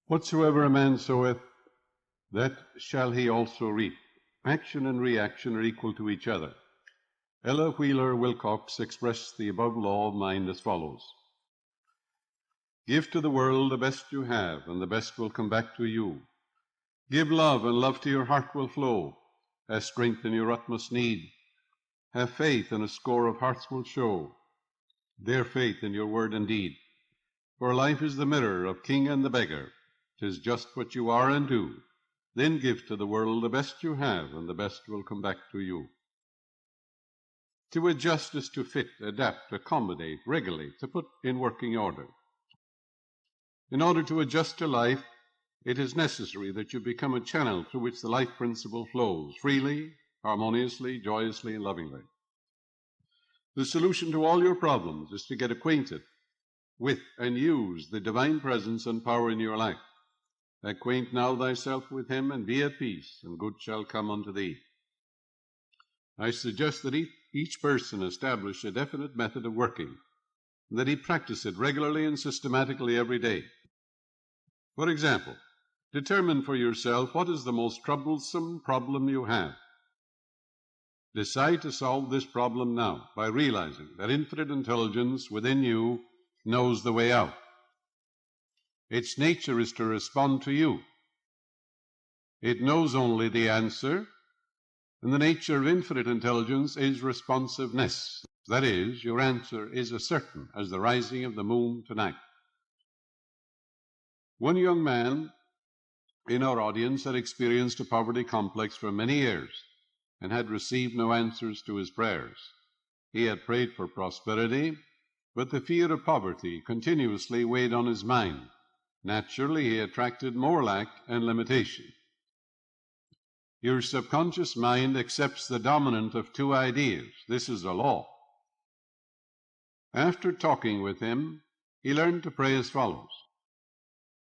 Whatsoever a man soweth, that shall he also reap. Action and reaction are equal to each other. Ella Wheeler Wilcox expressed the above law of mind as follows: Give to the world the best you have, and the best will come back to you. Give love, and love to your heart will flow, as strength in your utmost need. Have faith, and a score of hearts will show their faith in your word and deed. For life is the mirror of king and the beggar. 'Tis just what you are and do. Then give to the world the best you have, and the best will come back to you. To adjust is to fit, adapt, accommodate, regulate, to put in working order. In order to adjust to life, it is necessary that you become a channel through which the life principle flows freely, harmoniously, joyously, and lovingly. The solution to all your problems is to get acquainted with and use the divine presence and power in your life. Acquaint now thyself with him, and be at peace, and good shall come unto thee. I suggest that each person establish a definite method of working, and that he practice it regularly and systematically every day. For example, determine for yourself what is the most troublesome problem you have. Decide to solve this problem now by realizing that infinite intelligence within you knows the way out. Its nature is to respond to you. It knows only the answer, and the nature of infinite intelligence is responsiveness. That is, your answer is as certain as the rising of the moon tonight. One young man in our audience had experienced a poverty complex for many years and had received no answers to his prayers. He had prayed for prosperity, but the fear of poverty continuously weighed on his mind. Naturally, he attracted more lack and limitation. Your subconscious mind accepts the dominant of two ideas. This is a law. After talking with him, he learned to pray as follows: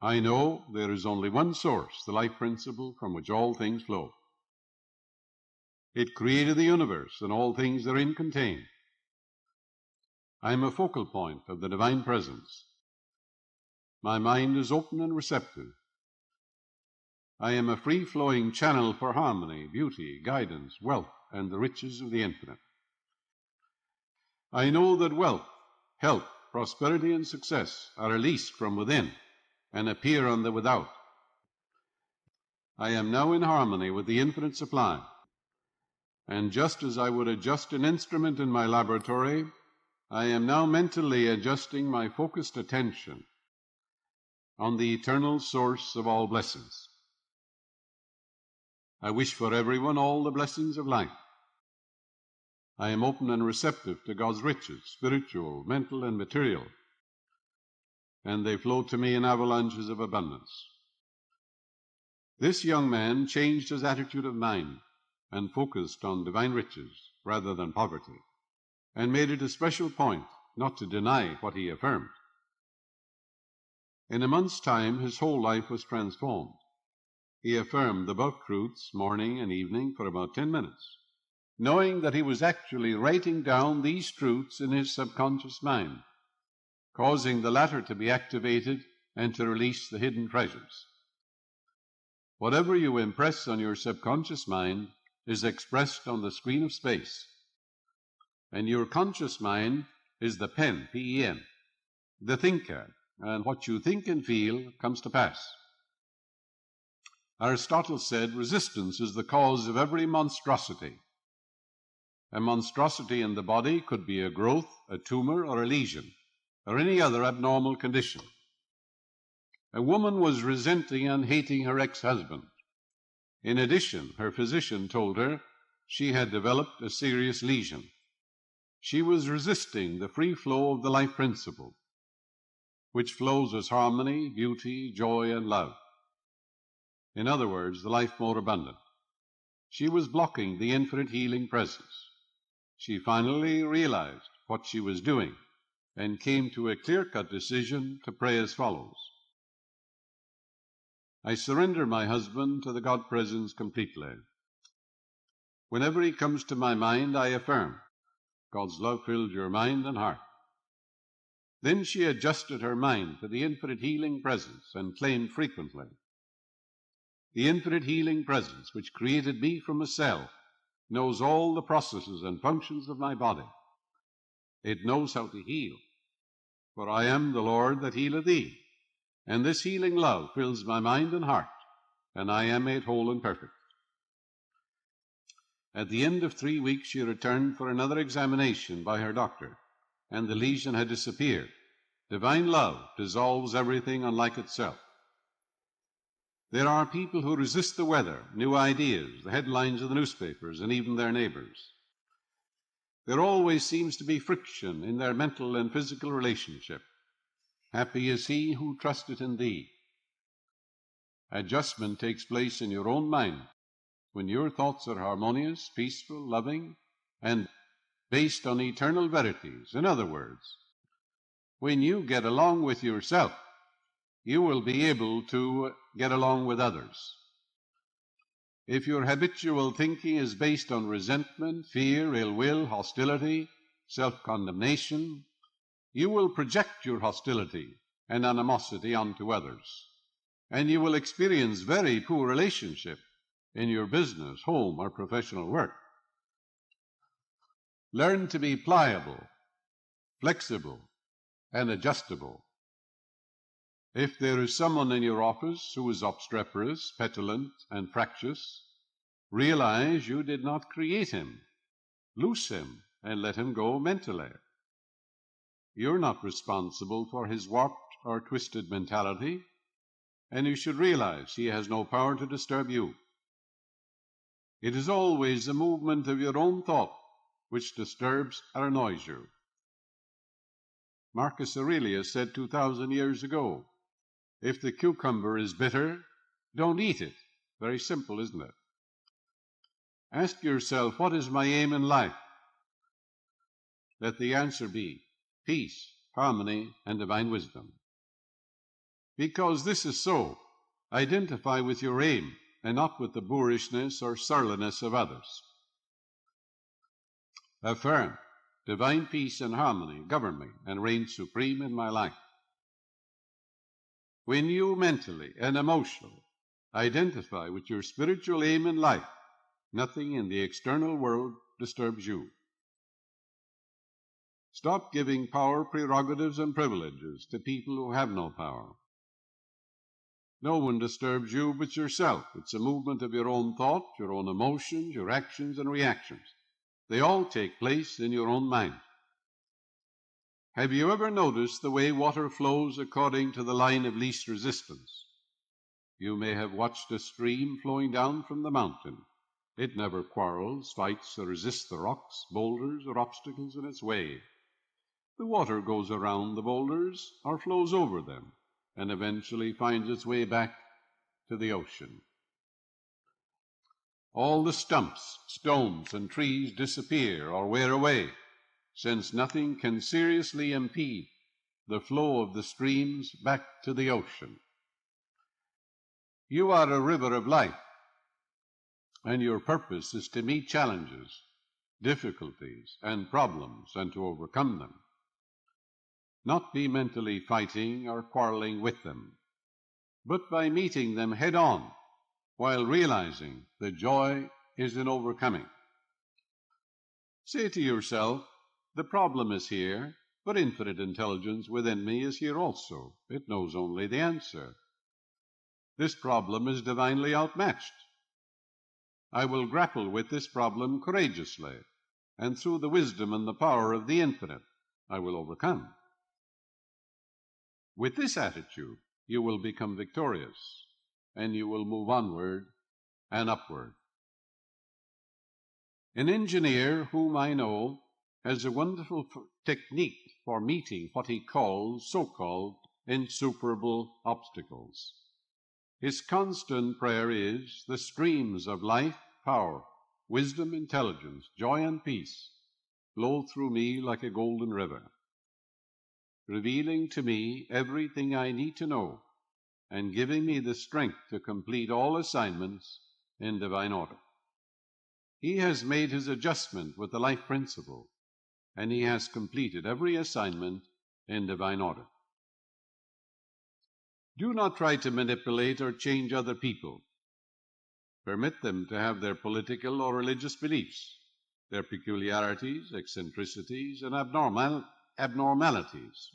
I know there is only one source, the life principle from which all things flow. It created the universe and all things therein contain. I am a focal point of the divine presence. My mind is open and receptive. I am a free-flowing channel for harmony, beauty, guidance, wealth, and the riches of the infinite. I know that wealth, health, prosperity, and success are released from within and appear on the without. I am now in harmony with the infinite supply, and just as I would adjust an instrument in my laboratory, I am now mentally adjusting my focused attention on the eternal source of all blessings. I wish for everyone all the blessings of life. I am open and receptive to God's riches, spiritual, mental, and material, and they flow to me in avalanches of abundance. This young man changed his attitude of mind and focused on divine riches rather than poverty, and made it a special point not to deny what he affirmed. In a month's time, his whole life was transformed. He affirmed the above truths morning and evening for about 10 minutes, knowing that he was actually writing down these truths in his subconscious mind, causing the latter to be activated and to release the hidden treasures. Whatever you impress on your subconscious mind is expressed on the screen of space, and your conscious mind is the pen, P-E-N, the thinker, and what you think and feel comes to pass. Aristotle said, resistance is the cause of every monstrosity. A monstrosity in the body could be a growth, a tumor, or a lesion, or any other abnormal condition. A woman was resenting and hating her ex-husband. In addition, her physician told her she had developed a serious lesion. She was resisting the free flow of the life principle, which flows as harmony, beauty, joy, and love. In other words, the life more abundant. She was blocking the infinite healing presence. She finally realized what she was doing and came to a clear-cut decision to pray as follows: I surrender my husband to the God presence completely. Whenever he comes to my mind, I affirm, God's love fills your mind and heart. Then she adjusted her mind to the infinite healing presence and claimed frequently, "The infinite healing presence which created me from a cell knows all the processes and functions of my body. It knows how to heal, for I am the Lord that healeth thee. And this healing love fills my mind and heart, and I am made whole and perfect." At the end of 3 weeks, she returned for another examination by her doctor, and the lesion had disappeared. Divine love dissolves everything unlike itself. There are people who resist the weather, new ideas, the headlines of the newspapers, and even their neighbors. There always seems to be friction in their mental and physical relationship. Happy is he who trusteth in thee. Adjustment takes place in your own mind when your thoughts are harmonious, peaceful, loving, and based on eternal verities. In other words, when you get along with yourself, you will be able to get along with others. If your habitual thinking is based on resentment, fear, ill will, hostility, self-condemnation, you will project your hostility and animosity onto others, and you will experience very poor relationship in your business, home, or professional work. Learn to be pliable, flexible, and adjustable. If there is someone in your office who is obstreperous, petulant, and fractious, realize you did not create him. Loose him and let him go mentally. You're not responsible for his warped or twisted mentality, and you should realize he has no power to disturb you. It is always the movement of your own thought which disturbs or annoys you. Marcus Aurelius said 2,000 years ago, "If the cucumber is bitter, don't eat it." Very simple, isn't it? Ask yourself, what is my aim in life? Let the answer be peace, harmony, and divine wisdom. Because this is so, identify with your aim and not with the boorishness or surliness of others. Affirm, divine peace and harmony govern me and reign supreme in my life. When you mentally and emotionally identify with your spiritual aim in life, nothing in the external world disturbs you. Stop giving power, prerogatives, and privileges to people who have no power. No one disturbs you but yourself. It's a movement of your own thought, your own emotions, your actions and reactions. They all take place in your own mind. Have you ever noticed the way water flows according to the line of least resistance? You may have watched a stream flowing down from the mountain. It never quarrels, fights, or resists the rocks, boulders, or obstacles in its way. The water goes around the boulders or flows over them, and eventually finds its way back to the ocean. All the stumps, stones, and trees disappear or wear away, since nothing can seriously impede the flow of the streams back to the ocean. You are a river of life, and your purpose is to meet challenges, difficulties, and problems, and to overcome them. Not be mentally fighting or quarreling with them, but by meeting them head on, while realizing the joy is in overcoming. Say to yourself, the problem is here, but infinite intelligence within me is here also. It knows only the answer. This problem is divinely outmatched. I will grapple with this problem courageously, and through the wisdom and the power of the infinite, I will overcome. With this attitude, you will become victorious, and you will move onward and upward. An engineer whom I know has a wonderful technique for meeting what he calls so-called insuperable obstacles. His constant prayer is, the streams of life, power, wisdom, intelligence, joy, and peace flow through me like a golden river, revealing to me everything I need to know and giving me the strength to complete all assignments in divine order. He has made his adjustment with the life principle, and he has completed every assignment in divine order. Do not try to manipulate or change other people. Permit them to have their political or religious beliefs, their peculiarities, eccentricities, and abnormalities.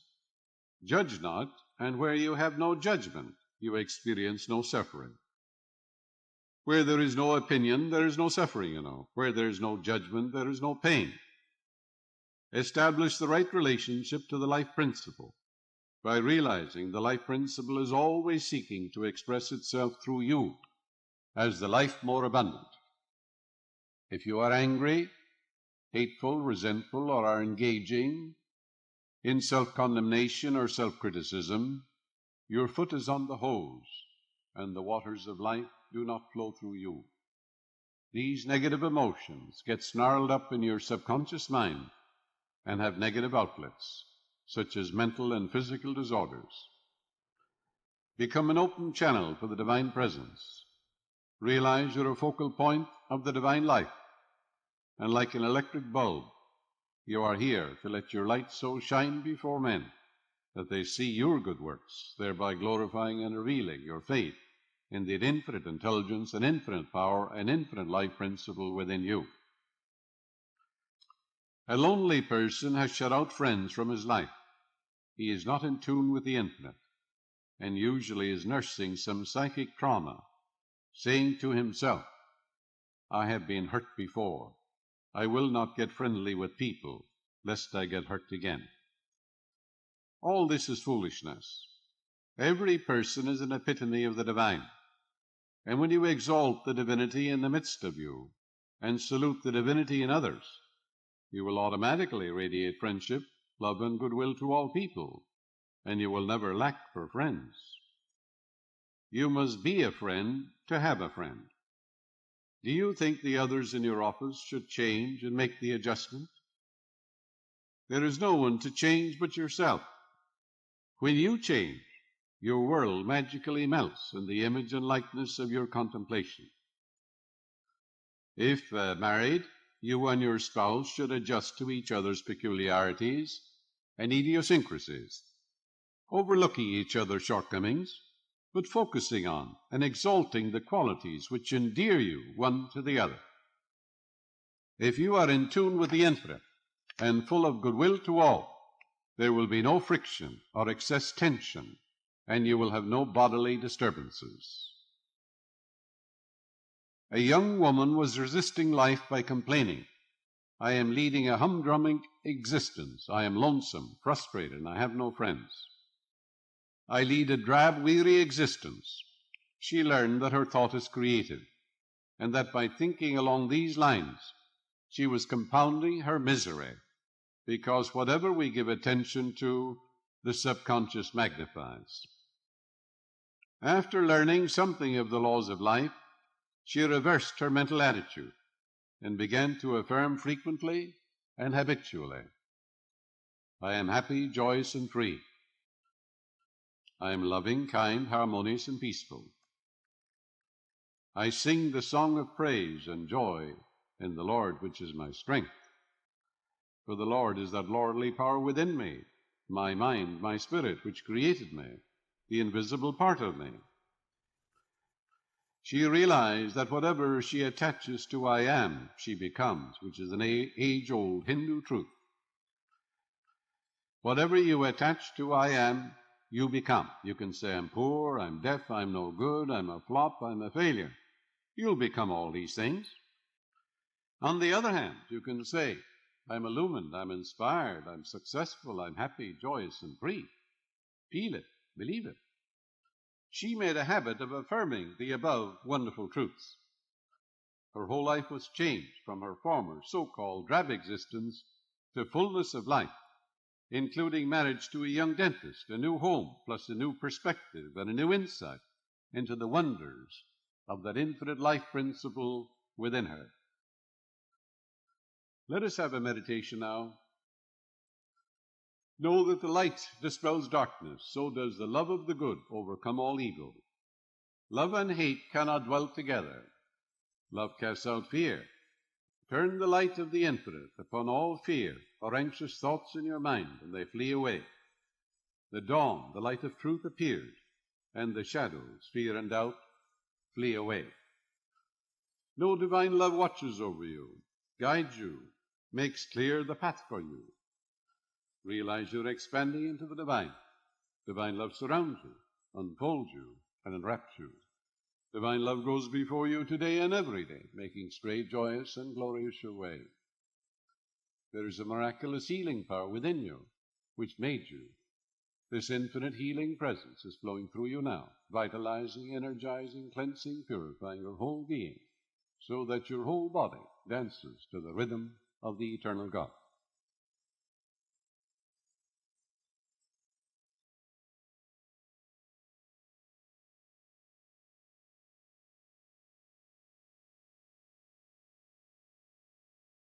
Judge not, and where you have no judgment, you experience no suffering. Where there is no opinion, there is no suffering, Where there is no judgment, there is no pain. Establish the right relationship to the life principle by realizing the life principle is always seeking to express itself through you as the life more abundant. If you are angry, hateful, resentful, or are engaging in self-condemnation or self-criticism, your foot is on the hose, and the waters of life do not flow through you. These negative emotions get snarled up in your subconscious mind and have negative outlets, such as mental and physical disorders. Become an open channel for the divine presence. Realize you're a focal point of the divine life, and like an electric bulb, you are here to let your light so shine before men that they see your good works, thereby glorifying and revealing your faith in the infinite intelligence and infinite power and infinite life principle within you. A lonely person has shut out friends from his life. He is not in tune with the infinite, and usually is nursing some psychic trauma, saying to himself, I have been hurt before. I will not get friendly with people, lest I get hurt again. All this is foolishness. Every person is an epitome of the divine. And when you exalt the divinity in the midst of you and salute the divinity in others, you will automatically radiate friendship, love, and goodwill to all people, and you will never lack for friends. You must be a friend to have a friend. Do you think the others in your office should change and make the adjustment? There is no one to change but yourself. When you change, your world magically melts in the image and likeness of your contemplation. If married, you and your spouse should adjust to each other's peculiarities and idiosyncrasies, overlooking each other's shortcomings, but focusing on and exalting the qualities which endear you one to the other. If you are in tune with the infinite and full of goodwill to all, there will be no friction or excess tension, and you will have no bodily disturbances. A young woman was resisting life by complaining, I am leading a humdrum existence. I am lonesome, frustrated, and I have no friends. I lead a drab, weary existence. She learned that her thought is creative, and that by thinking along these lines, she was compounding her misery, because whatever we give attention to, the subconscious magnifies. After learning something of the laws of life, she reversed her mental attitude and began to affirm frequently and habitually, I am happy, joyous, and free. I am loving, kind, harmonious, and peaceful. I sing the song of praise and joy in the Lord, which is my strength. For the Lord is that lordly power within me, my mind, my spirit, which created me, the invisible part of me. She realized that whatever she attaches to I am, she becomes, which is an age-old Hindu truth. Whatever you attach to I am, you become. You can say, I'm poor, I'm deaf, I'm no good, I'm a flop, I'm a failure. You'll become all these things. On the other hand, you can say, I'm illumined, I'm inspired, I'm successful, I'm happy, joyous, and free. Feel it, believe it. She made a habit of affirming the above wonderful truths. Her whole life was changed from her former so-called drab existence to fullness of life, including marriage to a young dentist, a new home, plus a new perspective and a new insight into the wonders of that infinite life principle within her. Let us have a meditation now. Know that the light dispels darkness, so does the love of the good overcome all evil. Love and hate cannot dwell together. Love casts out fear. Turn the light of the infinite upon all fear or anxious thoughts in your mind, and they flee away. The dawn, the light of truth appeared, and the shadows, fear and doubt, flee away. No divine love watches over you, guides you, makes clear the path for you. Realize you're expanding into the divine. Divine love surrounds you, unfolds you, and enwraps you. Divine love goes before you today and every day, making straight, joyous, and glorious your way. There is a miraculous healing power within you, which made you. This infinite healing presence is flowing through you now, vitalizing, energizing, cleansing, purifying your whole being, so that your whole body dances to the rhythm of the eternal God.